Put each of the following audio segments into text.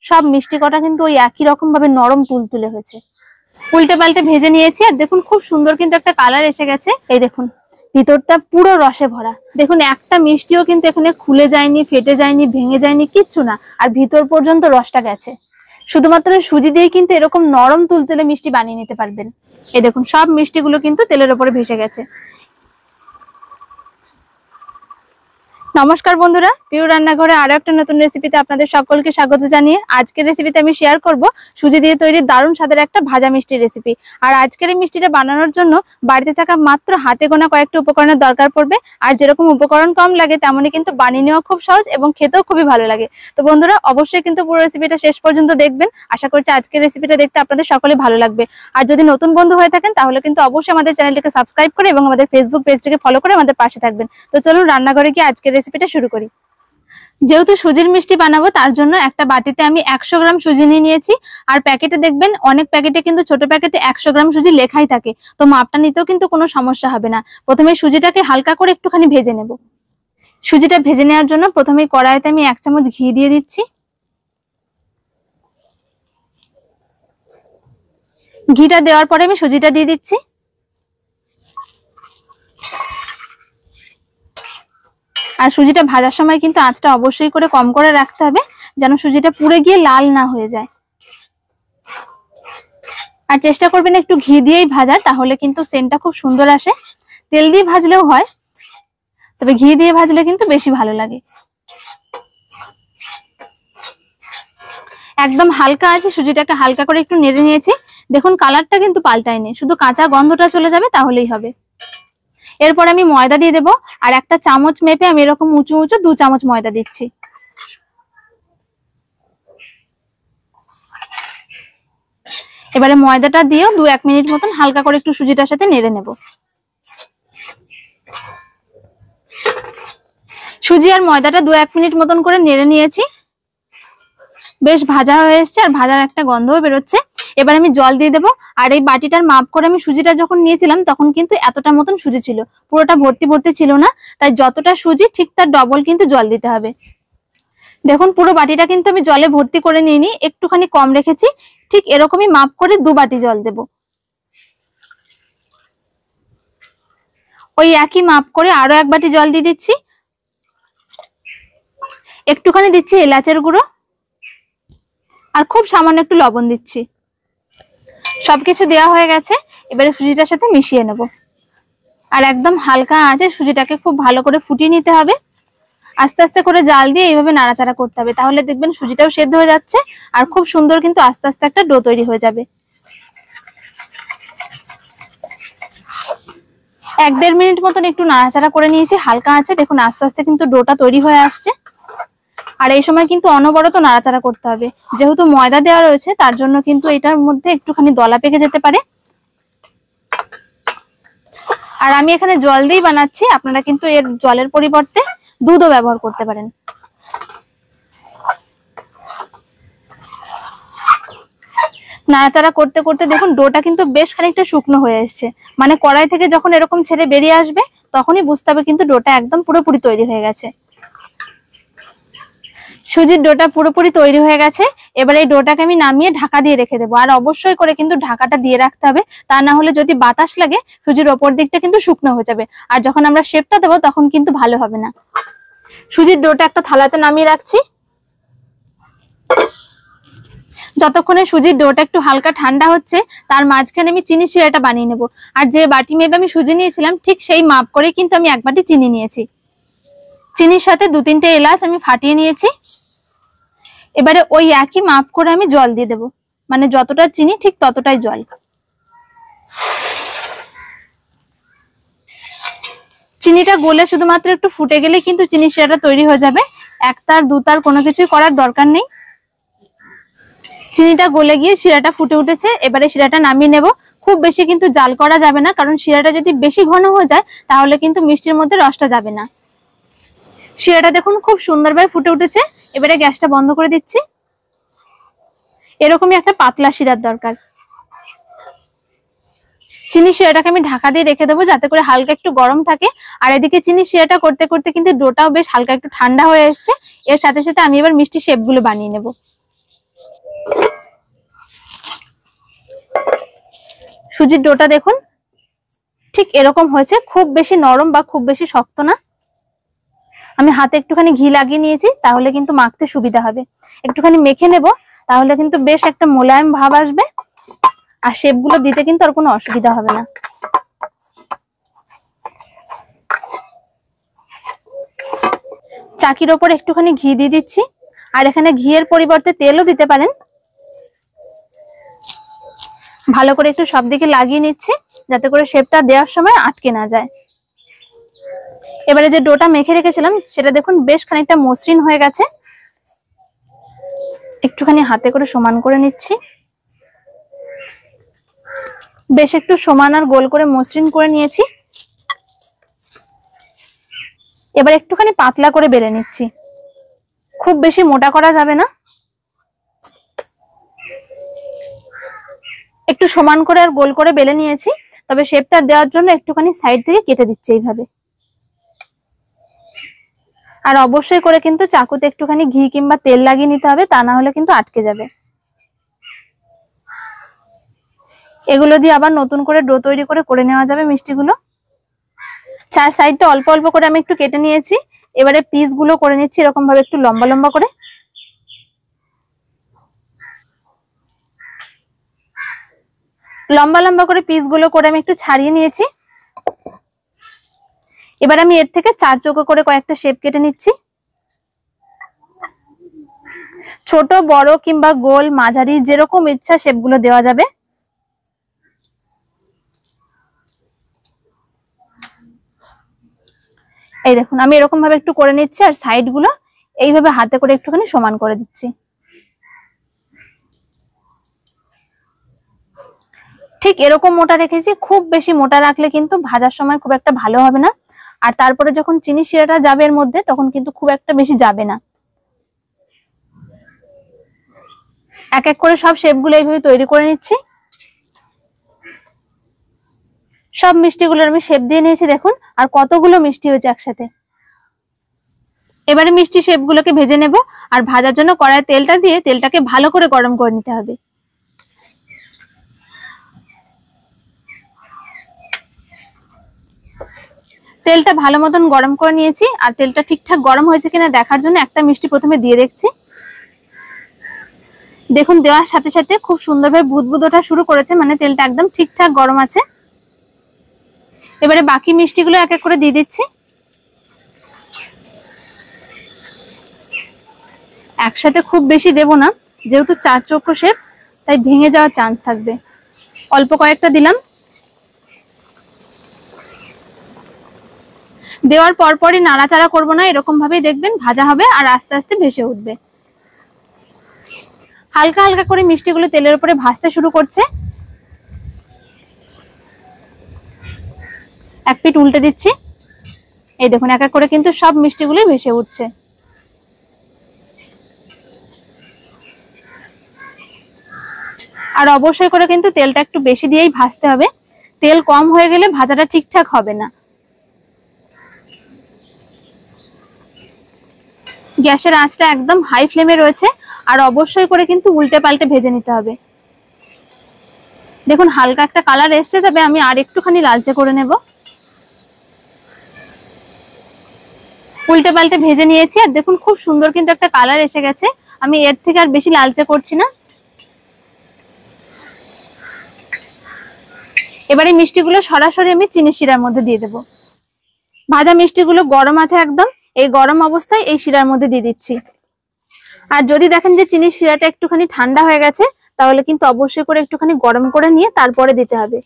সব মিষ্টি কটা কিন্তু ওই একই রকম ভাবে নরম তুলতুলে হয়েছে। উল্টে পাল্টে ভেজে নিয়েছি, আর দেখুন খুব সুন্দর কিন্তু একটা কালার এসে গেছে। এই দেখুন ভিতরটা পুরো রসে ভরা। দেখুন একটা মিষ্টিও কিন্তু এখানে খুলে যায়নি, ফেটে যায়নি, ভেঙে যায়নি, কিচ্ছু না। আর ভিতর পর্যন্ত রসটা গেছে। শুধুমাত্র সুজি দিয়ে কিন্তু এরকম নরম তুলতুলে মিষ্টি বানিয়ে নিতে পারবেন। এই দেখুন সব মিষ্টিগুলো কিন্তু তেলের উপরে ভেসে গেছে। নমস্কার বন্ধুরা, পিউ রান্নাঘরে আরো একটা নতুন রেসিপিতে আপনাদের সকলকে স্বাগত জানিয়ে আজকের রেসিপিতে আমি শেয়ার করব সুজি দিয়ে তৈরি দারুণ স্বাদের একটা ভাজা মিষ্টির রেসিপি। আর আজকের এই মিষ্টিটা বানানোর জন্য বাড়িতে থাকা মাত্র হাতে গোনা কয়েকটা উপকরণের দরকার পড়বে। আর যেরকম উপকরণ কম লাগে তেমনই কিন্তু বানিয়ে নেওয়া খুব সহজ এবং খেতেও খুবই ভালো লাগে। তো বন্ধুরা অবশ্যই কিন্তু পুরো রেসিপিটা শেষ পর্যন্ত দেখবেন। আশা করছি আজকের রেসিপিটা দেখতে আপনাদের সকলে ভালো লাগবে। আর যদি নতুন বন্ধু হয়ে থাকেন তাহলে কিন্তু অবশ্যই আমাদের চ্যানেলটিকে সাবস্ক্রাইব করে এবং আমাদের ফেসবুক পেজটিকে ফলো করে আমাদের পাশে থাকবেন। তো চলুন রান্নাঘরে গিয়ে আজকের রেসিপিটা শুরু করি। যেহেতু সুজির মিষ্টি বানাবো তার জন্য একটা বাটিতে আমি 100 গ্রাম সুজি নিয়ে নিয়েছি। আর প্যাকেটে দেখবেন অনেক প্যাকেটে কিন্তু ছোট প্যাকেটে 100 গ্রাম সুজি লেখাই থাকে, তো মাপটা নিতেও কিন্তু কোনো সমস্যা হবে না। প্রথমে সুজিটাকে হালকা করে একটুখানি ভেজে নেব। সুজিটা ভেজে নেওয়ার জন্য প্রথমে কড়াইতে আমি 1 চামচ ঘি দিয়ে দিচ্ছি। ঘিটা দেওয়ার পরে আমি সুজিটা দিয়ে দিচ্ছি। আর সুজিটা ভাজার সময় কিন্তু আঁচটা অবশ্যই করে কম করে রাখতে হবে, যেন সুজিটা পুড়ে গিয়ে লাল না হয়ে যায়। আর চেষ্টা করবেন একটু ঘি দিয়েই ভাজার, তাহলে কিন্তু সেন্টটা খুব সুন্দর আসে। তেল দিয়ে ভাজলেও হয়, তবে ঘি দিয়ে ভাজলে কিন্তু বেশি ভালো লাগে। একদম হালকা আছে, সুজিটাকে হালকা করে একটু নেড়ে নিয়েছি। দেখুন কালারটা কিন্তু পাল্টায়নি, শুধু কাঁচা গন্ধটা চলে যাবে তাহলেই হবে। এরপর আমি ময়দা দিয়ে দেবো। আর একটা চামচ মেপে আমি এরকম উঁচু উঁচু 2 চামচ ময়দা দিচ্ছি। এবারে ময়দাটা দিয়েও 2-1 মিনিট মতন হালকা করে একটু সুজিটার সাথে নেড়ে নেব। সুজি আর ময়দাটা 2-1 মিনিট মতন করে নেড়ে নিয়েছি। বেশ ভাজা হয়ে এসছে আর ভাজার একটা গন্ধও বেরোচ্ছে। এবার আমি জল দিয়ে দেবো। আর এই বাটিটার মাপ করে আমি সুজিটা যখন নিয়েছিলাম তখন কিন্তু এতটা মতন সুজি ছিল, পুরোটা ভর্তি ভর্তি ছিল না। তাই যতটা সুজি ঠিক তার ডবল কিন্তু জল দিতে হবে। দেখুন পুরো বাটিটা কিন্তু আমি জলে ভর্তি করে নিইনি, একটুখানি কম রেখেছি। ঠিক এরকমই মাপ করে 2 বাটি জল দেব। ওই একই মাপ করে আরো 1 বাটি জল দিয়ে দিচ্ছি। একটুখানি দিচ্ছি এলাচের গুঁড়ো, আর খুব সামান্য একটু লবণ দিচ্ছি। সবকিছু দেওয়া হয়ে গেছে। এবারে সুজিটার সাথে মিশিয়ে নেব। আর একদম হালকা আঁচে সুজিটাকে খুব ভালো করে ফুটিয়ে নিতে হবে। আস্তে আস্তে করে জাল দিয়ে এইভাবে নাড়াচাড়া করতে হবে, তাহলে দেখবেন সুজিটাও সেদ্ধ হয়ে যাচ্ছে আর খুব সুন্দর কিন্তু আস্তে আস্তে একটা ডো তৈরি হয়ে যাবে। 1-1.5 মিনিট মতন একটু নাড়াচাড়া করে নিয়েছি হালকা আঁচে। দেখুন আস্তে আস্তে কিন্তু ডোটা তৈরি হয়ে আসছে। আর এই সময় কিন্তু অনবরত নাড়াচাড়া করতে হবে, যেহেতু ময়দা দেওয়া রয়েছে তার জন্য কিন্তু এটার মধ্যে একটুখানি দলা পেকে যেতে পারে। আর আমি এখানে জল দিয়েই বানাচ্ছি, আপনারা কিন্তু এর জলের পরিবর্তে দুধও ব্যবহার করতে পারেন। নাড়াচাড়া করতে করতে দেখুন ডোটা কিন্তু বেশ খানিকটা শুকনো হয়ে এসছে, মানে কড়াই থেকে যখন এরকম ছেড়ে বেরিয়ে আসবে তখনই বুঝতে হবে কিন্তু ডোটা একদম পুরোপুরি তৈরি হয়ে গেছে। সুজির ডোটা পুরোপুরি তৈরি হয়ে গেছে। এবার এই ডোটাকে আমি নামিয়ে ঢাকা দিয়ে রেখে দেবো। আর অবশ্যই করে কিন্তু ঢাকাটা দিয়ে রাখতে হবে, তা না হলে যদি বাতাস লাগে সুজির ওপর দিকটা কিন্তু শুকনো হয়ে যাবে, আর যখন আমরা শেপটা দেবো তখন কিন্তু ভালো হবে না। সুজির ডোটা একটা থালাতে নামিয়ে রাখছি। যতক্ষণে সুজির ডোটা একটু হালকা ঠান্ডা হচ্ছে তার মাঝখানে আমি চিনি শিরাটা বানিয়ে নেব। আর যে বাটি মেপে আমি সুজি নিয়েছিলাম ঠিক সেই মাপ করে কিন্তু আমি 1 বাটি চিনি নিয়েছি। চিনির সাথে 2-3টে এলাচ আমি ফাটিয়ে নিয়েছি। এবারে ওই একই মাপ করে আমি জল দিয়ে দেবো, মানে যতটা চিনি ঠিক ততটাই জল। চিনিটা গলে শুধুমাত্র একটু ফুটে গেলে কিন্তু চিনি শিরাটা তৈরি হয়ে যাবে। 1 তার 2 তার কোনো কিছুই করার দরকার নেই। চিনিটা গলে গিয়ে শিরাটা ফুটে উঠেছে। এবারে শিরাটা নামিয়ে নেব। খুব বেশি কিন্তু জাল করা যাবে না, কারণ শিরাটা যদি বেশি ঘন হয়ে যায় তাহলে কিন্তু মিষ্টির মধ্যে রসটা যাবে না। শিরাটা দেখুন খুব সুন্দরভাবে ফুটে উঠেছে। এবারে গ্যাসটা বন্ধ করে দিচ্ছি। এরকমই একটা পাতলা শিরার দরকার। চিনি শিরাটাকে আমি ঢাকা দিয়ে রেখে দেবো যাতে করে হালকা একটু গরম থাকে। আর এদিকে চিনি শিরাটা করতে করতে কিন্তু ডোটাও বেশ হালকা একটু ঠান্ডা হয়ে এসছে। এর সাথে সাথে আমি এবার মিষ্টি শেপগুলো বানিয়ে নেব। সুজির ডোটা দেখুন ঠিক এরকম হয়েছে, খুব বেশি নরম বা খুব বেশি শক্ত না। আমি হাতে একটুখানি ঘি লাগিয়ে নিয়েছি, তাহলে কিন্তু মাখতে সুবিধা হবে। একটুখানি মেখে নেব, তাহলে কিন্তু বেশ একটা মোলায়েম ভাব আসবে, আর শেপগুলো দিতে কিন্তু আর কোনো অসুবিধা হবে না। চাকির ওপর একটুখানি ঘি দিয়ে দিচ্ছি, আর এখানে ঘিয়ের পরিবর্তে তেলও দিতে পারেন। ভালো করে একটু সব দিকে লাগিয়ে নিচ্ছি, যাতে করে শেপটা দেওয়ার সময় আটকে না যায়। এবারে যে ডোটা মেখে রেখেছিলাম সেটা দেখুন বেশ খানিকটা মসৃণ হয়ে গেছে। একটুখানি হাতে করে সমান করে নিচ্ছি, বেশ একটু সমান আর গোল করে মসৃণ করে নিয়েছি। এবার একটুখানি পাতলা করে বেলে নিচ্ছি, খুব বেশি মোটা করা যাবে না। একটু সমান করে আর গোল করে বেলে নিয়েছি, তবে শেপটা দেওয়ার জন্য একটুখানি সাইড থেকে কেটে দিচ্ছি এইভাবে। আর অবশ্যই করে কিন্তু চাকুতে একটুখানি ঘি কিংবা তেল লাগিয়ে নিতে হবে, তা না হলে কিন্তু আটকে যাবে। এগুলো দিয়ে আবার নতুন করে ডো তৈরি করে নেওয়া যাবে মিষ্টিগুলো। চার সাইডটা অল্প অল্প করে আমি একটু কেটে নিয়েছি। এবারে পিস গুলো করে নিচ্ছি এরকম ভাবে একটু লম্বা লম্বা করে। লম্বা লম্বা করে পিস গুলো করে আমি একটু ছাড়িয়ে নিয়েছি। এবার আমি এর থেকে চার চৌকো করে কয়েকটা শেপ কেটে নিচ্ছি। ছোট বড় কিংবা গোল মাঝারি যেরকম ইচ্ছা শেপগুলো দেওয়া যাবে। এই দেখুন আমি এরকম ভাবে একটু করে নিচ্ছি, আর সাইড গুলো এইভাবে হাতে করে একটুখানি সমান করে দিচ্ছি। ঠিক এরকম মোটা রেখেছি, খুব বেশি মোটা রাখলে কিন্তু ভাজার সময় খুব একটা ভালো হবে না, আর তারপরে যখন চিনি শিরাটা যাবে এর মধ্যে তখন কিন্তু খুব একটা বেশি যাবে না। এক এক করে সব শেপগুলো এইভাবে তৈরি করে নিচ্ছি। সব মিষ্টিগুলোর আমি শেপ দিয়ে নিয়েছি দেখুন, আর কতগুলো মিষ্টি হয়েছে একসাথে। এবারে মিষ্টি শেপগুলোকে ভেজে নেব, আর ভাজার জন্য কড়াইয়ে তেলটা দিয়ে তেলটাকে ভালো করে গরম করে নিতে হবে। তেলটা ভালো মতন গরম করে নিয়েছি, আর তেলটা ঠিকঠাক গরম হয়েছে কিনা দেখার জন্য একটা মিষ্টি প্রথমে দিয়ে দেখছি। দেখুন দেওয়ার সাথে সাথে খুব সুন্দরভাবে বুদবুদ ওঠা শুরু করেছে, মানে তেলটা একদম ঠিকঠাক গরম আছে। এবারে বাকি মিষ্টিগুলো এক এক করে দিয়ে দিচ্ছি। একসাথে খুব বেশি দেব না, যেহেতু চার চৌকো শেপ তাই ভেঙে যাওয়ার চান্স থাকবে। অল্প কয়েকটা দিলাম। দেওয়ার পরপরই নাড়াচাড়া করবো না, এরকম ভাবেই দেখবেন ভাজা হবে আর আস্তে আস্তে ভেসে উঠবে। হালকা হালকা করে মিষ্টিগুলো তেলের উপরে ভাজতে শুরু করছে। এক পিঠ উল্টে দিচ্ছি। এই দেখুন এক এক করে কিন্তু সব মিষ্টিগুলোই ভেসে উঠছে। আর অবশ্যই করে কিন্তু তেলটা একটু বেশি দিয়েই ভাজতে হবে, তেল কম হয়ে গেলে ভাজাটা ঠিকঠাক হবে না। গ্যাসের আঁচটা একদম হাই ফ্লেমে রয়েছে, আর অবশ্যই করে কিন্তু উল্টে পাল্টে ভেজে নিতে হবে। দেখুন হালকা একটা কালার এসছে, তবে আমি আর একটুখানি লালচে করে নেব। উল্টে পাল্টে ভেজে নিয়েছি, আর দেখুন খুব সুন্দর কিন্তু একটা কালার এসে গেছে। আমি এর থেকে আর বেশি লালচে করছি না। এবারে মিষ্টিগুলো সরাসরি আমি চিনি শিরার মধ্যে দিয়ে দেবো। ভাজা মিষ্টিগুলো গরম আছে একদম, এই গরম অবস্থায় এই শিরার মধ্যে দিয়ে দিচ্ছি। আর যদি দেখেন যে চিনির শিরাটা একটুখানি ঠান্ডা হয়ে গেছে, তাহলে কিন্তু অবশ্যই করে একটুখানি গরম করে নিয়ে তারপরে দিতে হবে।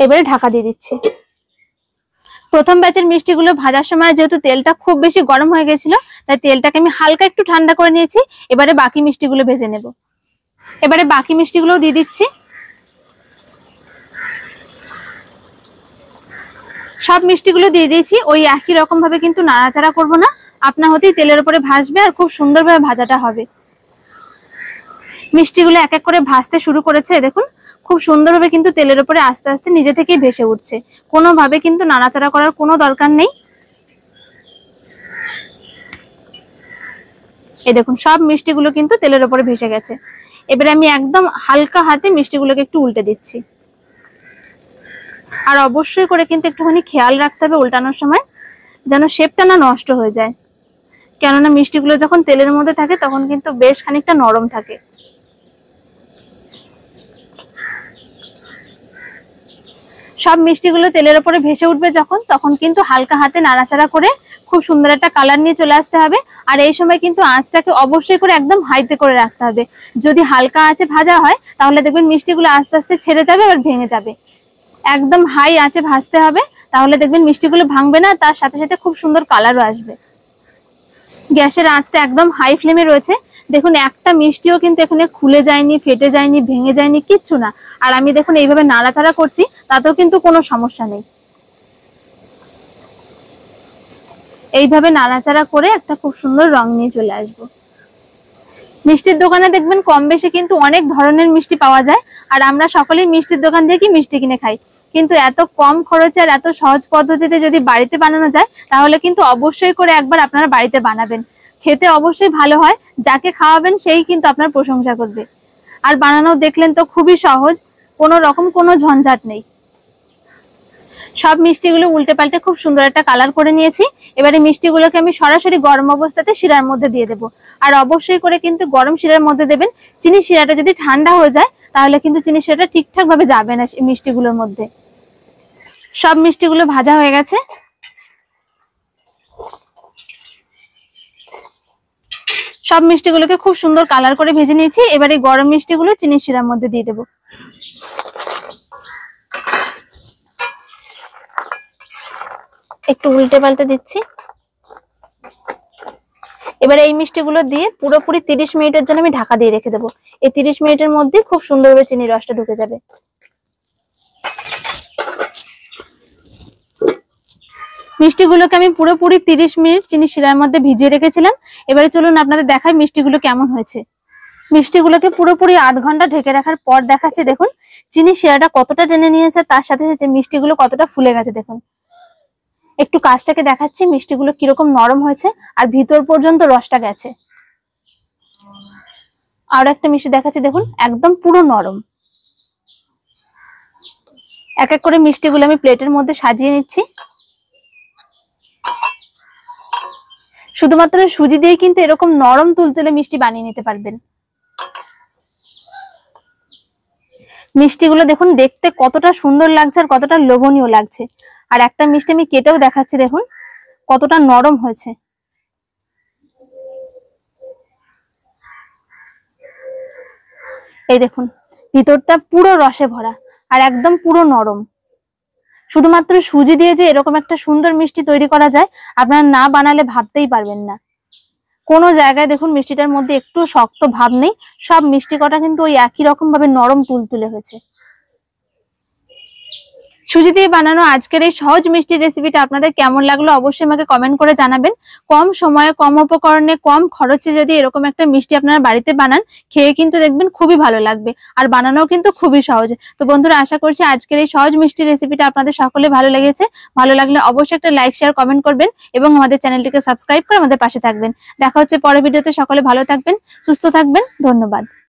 এবারে ঢাকা দিয়ে দিচ্ছি। প্রথম ব্যাচের মিষ্টিগুলো ভাজার সময় যেহেতু তেলটা খুব বেশি গরম হয়ে গেছিল, তাই তেলটাকে আমি হালকা একটু ঠান্ডা করে নিয়েছি। এবারে বাকি মিষ্টিগুলো ভেজে নেব। এবারে বাকি মিষ্টিগুলো দিয়ে দিচ্ছি। সব মিষ্টিগুলো দিয়ে দিয়েছি। ওই একই রকম ভাবে কিন্তু নাড়াচাড়া করব না, আপনা হতেই তেলের উপরে ভাসবে আর খুব সুন্দরভাবে ভাজাটা হবে। মিষ্টিগুলো এক এক করে ভাজতে শুরু করেছে, দেখুন খুব সুন্দরভাবে কিন্তু তেলের উপরে আস্তে আস্তে নিজে থেকেই ভেসে উঠছে। কোনোভাবে কিন্তু নাড়াচাড়া করার কোনো দরকার নেই। এই দেখুন সব মিষ্টিগুলো কিন্তু তেলের উপরে ভেসে গেছে। এবারে আমি একদম হালকা হাতে মিষ্টিগুলোকে একটু উল্টে দিচ্ছি। আর অবশ্যই করে কিন্তু একটুখানি খেয়াল রাখতে হবে উল্টানোর সময় যেন শেপটা না নষ্ট হয়ে যায়, কেননা মিষ্টিগুলো যখন তেলের মধ্যে থাকে তখন কিন্তু বেশ খানিকটা নরম থাকে। সব মিষ্টিগুলো তেলের উপরে ভেসে উঠবে যখন, তখন কিন্তু হালকা হাতে নাড়াচাড়া করে খুব সুন্দর একটা কালার নিয়ে চলে আসতে হবে। আর এই সময় কিন্তু আঁচটাকে অবশ্যই করে একদম হাইতে করে রাখতে হবে। যদি হালকা আঁচে ভাজা হয় তাহলে দেখবেন মিষ্টিগুলো আস্তে আস্তে ছেড়ে যাবে আর ভেঙে যাবে। একদম হাই আঁচে ভাজতে হবে, তাহলে দেখবেন মিষ্টিগুলো ভাঙবে না, তার সাথে সাথে খুব সুন্দর কালারও আসবে। গ্যাসের আঁচটা একদম হাই ফ্লেমে রয়েছে। দেখুন একটা মিষ্টিও কিন্তু এখানে খুলে যায়নি, ফেটে যায়নি, ভেঙে যায়নি, কিচ্ছু না। আর আমি দেখুন এইভাবে নাড়াচাড়া করছি, তাতেও কিন্তু কোনো সমস্যা নেই। এইভাবে নাড়াচাড়া করে একটা খুব সুন্দর রং নিয়ে চলে আসবো। মিষ্টির দোকানে দেখবেন কম বেশি কিন্তু অনেক ধরনের মিষ্টি পাওয়া যায়, আর আমরা সকলেই মিষ্টির দোকান থেকে মিষ্টি কিনে খাই। কিন্তু এত কম খরচে আর এত সহজ পদ্ধতিতে যদি বাড়িতে বানানো যায় তাহলে কিন্তু অবশ্যই করে একবার আপনারা বাড়িতে বানাবেন। খেতে অবশ্যই ভালো হয়, যাকে খাওয়াবেন সেই কিন্তু আপনার প্রশংসা করবে। আর বানানো দেখলেন তো খুবই সহজ, কোনো রকম কোনো ঝঞ্ঝাট নেই। সব মিষ্টিগুলো উল্টে পাল্টে খুব সুন্দর একটা কালার করে নিয়েছি। এবারে মিষ্টিগুলোকে আমি সরাসরি গরম অবস্থাতে শিরার মধ্যে দিয়ে দেবো। আর অবশ্যই করে কিন্তু গরম শিরার মধ্যে দেবেন। চিনি শিরাটা যদি ঠান্ডা হয়ে যায় তাহলে কিন্তু চিনি শিরাটা ঠিকঠাক ভাবে যাবে না মিষ্টিগুলোর মধ্যে। সব মিষ্টিগুলো ভাজা হয়ে গেছে। সব মিষ্টিগুলোকে খুব সুন্দর কালার করে ভেজে নিয়েছি। এবারে গরম মিষ্টিগুলো চিনি শিরার মধ্যে দিয়ে দেবো। একটু উল্টে পাল্টে দিচ্ছি। এবারে এই মিষ্টিগুলো দিয়ে পুরোপুরি 30 মিনিটের জন্য আমি ঢাকা দিয়ে রেখে দেবো। এই 30 মিনিটের মধ্যে খুব সুন্দরভাবে চিনির রসটা ঢুকে যাবে। মিষ্টিগুলোকে আমি পুরোপুরি 30 মিনিট চিনি শিরার মধ্যে ভিজিয়ে রেখেছিলাম। এবারে চলুন আপনাদের দেখাই মিষ্টিগুলো কেমন হয়েছে। মিষ্টিগুলোকে পুরোপুরি আধ ঘন্টা ঢেকে রাখার পর দেখাচ্ছি। দেখুন চিনি শিরাটা কতটা টেনে নিয়েছে, তার সাথে সাথে মিষ্টিগুলো কতটা ফুলে গেছে। দেখুন একটু কাছ থেকে দেখাচ্ছি মিষ্টিগুলো কিরকম নরম হয়েছে আর ভিতর পর্যন্ত রসটা গেছে। আর একটা মিষ্টি দেখাচ্ছি, দেখুন একদম পুরো নরম। এক এক করে মিষ্টিগুলো আমি প্লেটের মধ্যে সাজিয়ে নিচ্ছি। শুধুমাত্র সুজি দিয়ে কিন্তু এরকম নরম তুলতুলে মিষ্টি বানিয়ে নিতে পারবেন। মিষ্টিগুলো দেখুন দেখতে কতটা সুন্দর লাগছে আর কতটা লোভনীয় লাগছে। আর একটা মিষ্টি আমি কেটেও দেখাচ্ছি, দেখুন কতটা নরম হয়েছে। এই দেখুন ভিতরটা পুরো রসে ভরা আর একদম পুরো নরম। শুধুমাত্র সুজি দিয়ে যে এরকম একটা সুন্দর মিষ্টি তৈরি করা যায় আপনারা না বানালে ভাবতেই পারবেন না। কোনো জায়গায় দেখুন মিষ্টিটার মধ্যে একটু শক্ত ভাব নেই, সব মিষ্টি কটা কিন্তু ওই একই রকম ভাবে নরম তুলতুলে হয়েছে। সুজি দিয়ে বানানো আজকের এই সহজ মিষ্টি রেসিপিটা আপনাদের কেমন লাগলো অবশ্যই আমাকে কমেন্ট করে জানাবেন। কম সময়ে কম উপকরণে কম খরচে যদি এরকম একটা মিষ্টি আপনারা বাড়িতে বানান, খেয়ে কিন্তু দেখবেন খুবই ভালো লাগবে আর বানানোও কিন্তু খুবই সহজ। তো বন্ধুরা আশা করছি আজকের এই সহজ মিষ্টি রেসিপিটা আপনাদের সকলে ভালো লেগেছে। ভালো লাগলে অবশ্যই একটা লাইক শেয়ার কমেন্ট করবেন এবং আমাদের চ্যানেলটিকে সাবস্ক্রাইব করে আমাদের পাশে থাকবেন। দেখা হচ্ছে পরের ভিডিওতে। সকলে ভালো থাকবেন, সুস্থ থাকবেন। ধন্যবাদ।